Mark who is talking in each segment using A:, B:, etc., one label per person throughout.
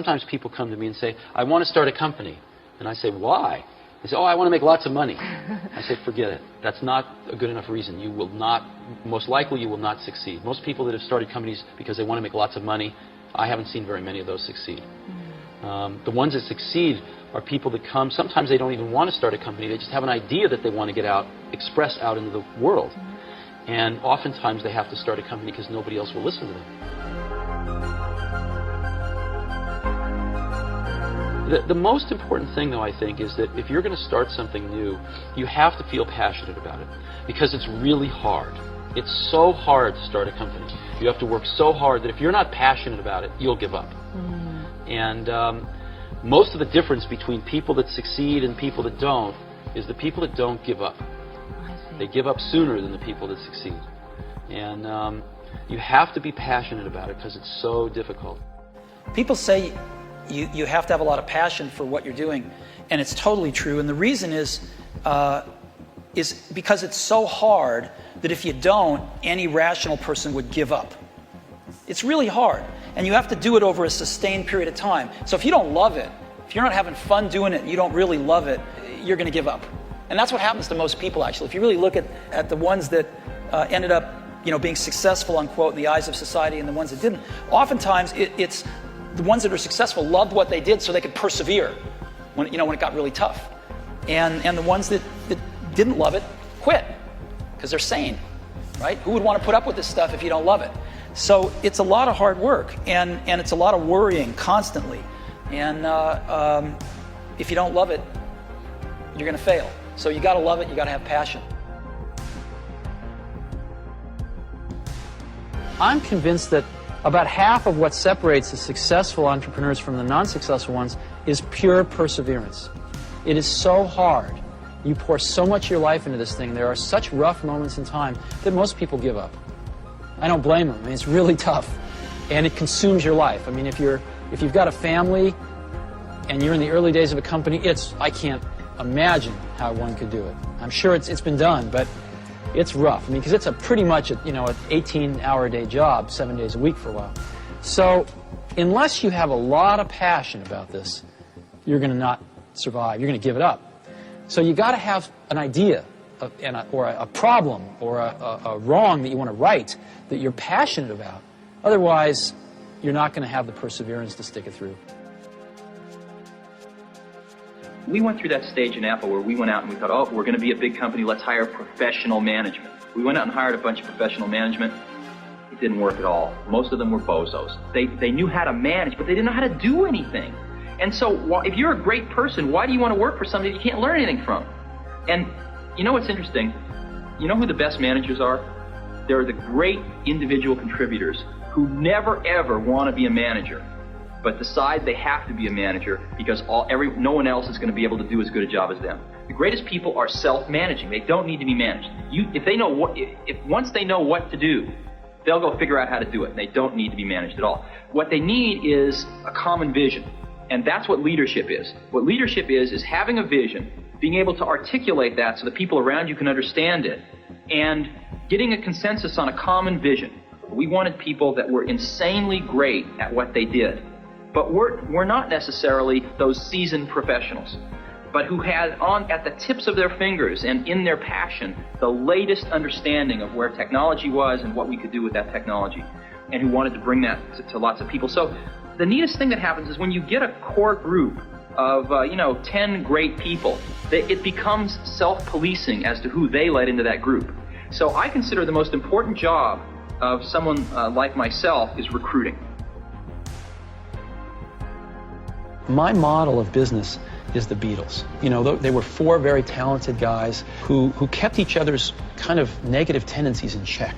A: sometimes people come to me and say, I want to start a company. And I say, why? They say, oh, I want to make lots of money. I say, forget it. That's not a good enough reason. You will not, most likely you will not succeed. Most people that have started companies because they want to make lots of money, I haven't seen very many of those succeed. The ones that succeed are people that come, sometimes they don't even want to start a company, they just have an idea that they want to get out, express out into the world. And oftentimes they have to start a company because nobody else will listen to them. The most important thing, though, I think, is that if you're going to start something new, you have to feel passionate about it, because it's really hard. It's so hard to start a company. You have to work so hard that if you're not passionate about it, you'll give up. And most of the difference between people that succeed and people that don't is the people that don't give up. They give up sooner than the people that succeed. And you have to be passionate about it because it's so difficult.
B: People say you have to have a lot of passion for what you're doing, and it's totally true. And the reason is because it's so hard that if you don't, any rational person would give up. It's really hard, and you have to do it over a sustained period of time. So if you don't love it, if you're not having fun doing it, you don't really love it, you're going to give up. And that's what happens to most people, actually. If you really look at the ones that ended up, being successful, unquote, in the eyes of society, and the ones that didn't, oftentimes it's the ones that are successful loved what they did so they could persevere when it got really tough. And the ones that didn't love it quit because they're sane, right? Who would want to put up with this stuff if you don't love it? So it's a lot of hard work, and it's a lot of worrying constantly. And if you don't love it, you're going to fail. So you got to love it, you got to have passion.
C: I'm convinced that about half of what separates the successful entrepreneurs from the non-successful ones is pure perseverance. It is so hard. You pour so much of your life into this thing. There are such rough moments in time that most people give up. I don't blame them. I mean, it's really tough, and it consumes your life. I mean, if you've got a family and you're in the early days of a company, I can't imagine how one could do it. I'm sure it's been done, but it's rough. I mean, because it's pretty much an 18-hour-a-day job, 7 days a week for a while. So unless you have a lot of passion about this, you're going to not survive. You're going to give it up. So you got to have an idea or a problem or a wrong that you want to right that you're passionate about. Otherwise, you're not going to have the perseverance to stick it through.
D: We went through that stage in Apple where we went out and we thought, oh, we're going to be a big company, let's hire professional management. We went out and hired a bunch of professional management. It didn't work at all. Most of them were bozos. They knew how to manage, but they didn't know how to do anything. And so if you're a great person, why do you want to work for somebody you can't learn anything from? And you know what's interesting? You know who the best managers are? They're the great individual contributors who never ever want to be a manager, but decide they have to be a manager because no one else is going to be able to do as good a job as them. The greatest people are self-managing. They don't need to be managed. Once they know what to do, they'll go figure out how to do it. They don't need to be managed at all. What they need is a common vision, and that's what leadership is. What leadership is having a vision, being able to articulate that so the people around you can understand it, and getting a consensus on a common vision. We wanted people that were insanely great at what they did, but we're not necessarily those seasoned professionals, but who had at the tips of their fingers and in their passion the latest understanding of where technology was and what we could do with that technology, and who wanted to bring that to lots of people. So the neatest thing that happens is when you get a core group of 10 great people, it becomes self-policing as to who they let into that group. So I consider the most important job of someone like myself is recruiting.
C: My model of business is the Beatles. They were four very talented guys who kept each other's kind of negative tendencies in check.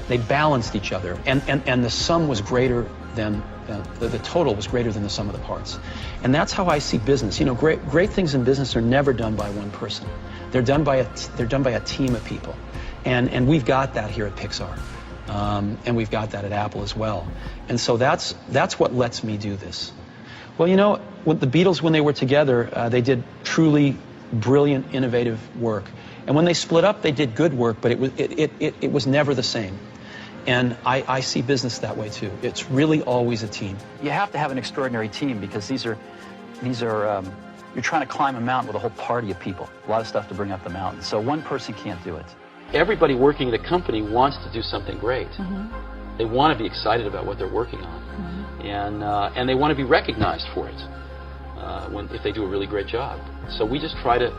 C: They balanced each other, and the sum was greater than the total was greater than the sum of the parts. And that's how I see business. Great things in business are never done by one person. They're done by a team of people, and we've got that here at Pixar, and we've got that at Apple as well. And so that's what lets me do this. Well, with the Beatles, when they were together, they did truly brilliant, innovative work. And when they split up, they did good work, but it was never the same. And I see business that way too. It's really always a team.
B: You have to have an extraordinary team because these are you're trying to climb a mountain with a whole party of people. A lot of stuff to bring up the mountain. So one person can't do it.
A: Everybody working at a company wants to do something great. They want to be excited about what they're working on, and they want to be recognized for it if they do a really great job. So we just try to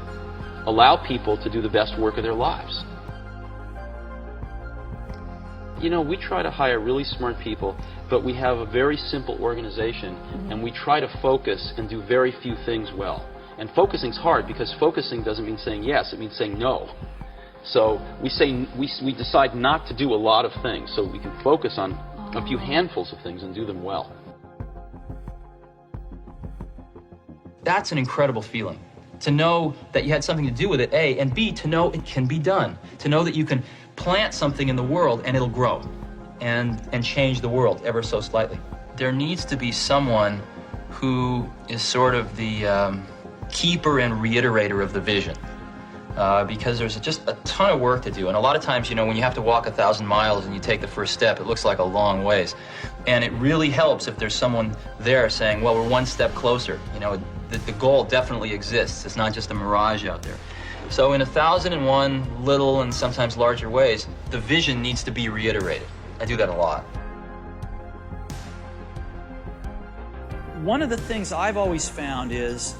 A: allow people to do the best work of their lives. You know, we try to hire really smart people, but we have a very simple organization, and we try to focus and do very few things well. And focusing's hard because focusing doesn't mean saying yes, it means saying no. So we decide not to do a lot of things so we can focus on a few handfuls of things and do them well.
D: That's an incredible feeling. To know that you had something to do with it, A, and B, to know it can be done. To know that you can plant something in the world and it'll grow and change the world ever so slightly. There needs to be someone who is sort of the keeper and reiterator of the vision. Because there's just a ton of work to do. And a lot of times, you know, when you have to walk 1,000 miles and you take the first step, it looks like a long ways. And it really helps if there's someone there saying, well, we're one step closer. You know, the goal definitely exists. It's not just a mirage out there. So in 1,001 little and sometimes larger ways, the vision needs to be reiterated. I do that a lot.
B: One of the things I've always found is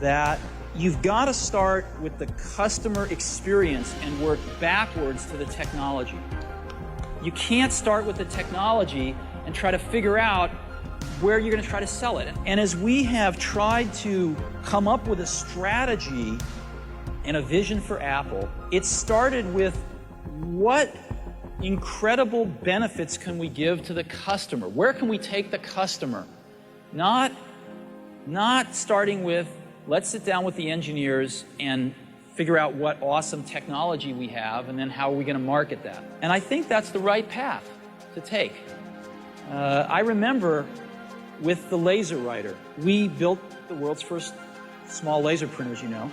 B: that you've got to start with the customer experience and work backwards to the technology. You can't start with the technology and try to figure out where you're going to try to sell it. And as we have tried to come up with a strategy and a vision for Apple, it started with what incredible benefits can we give to the customer? Where can we take the customer? Not starting with, let's sit down with the engineers and figure out what awesome technology we have, and then how are we going to market that? And I think that's the right path to take. I remember with the LaserWriter, we built the world's first small laser printers, you know,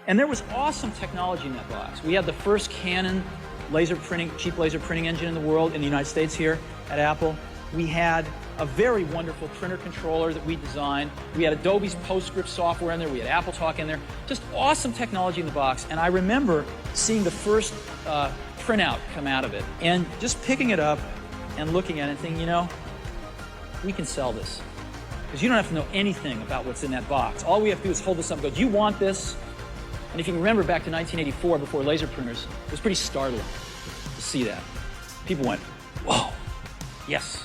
B: and there was awesome technology in that box. We had the first Canon cheap laser printing engine in the world, in the United States here at Apple. We had a very wonderful printer controller that we designed. We had Adobe's PostScript software in there. We had AppleTalk in there. Just awesome technology in the box. And I remember seeing the first printout come out of it and just picking it up and looking at it and thinking, you know, we can sell this. Because you don't have to know anything about what's in that box. All we have to do is hold this up and go, do you want this? And if you can remember back to 1984, before laser printers, it was pretty startling to see that. People went, whoa, yes.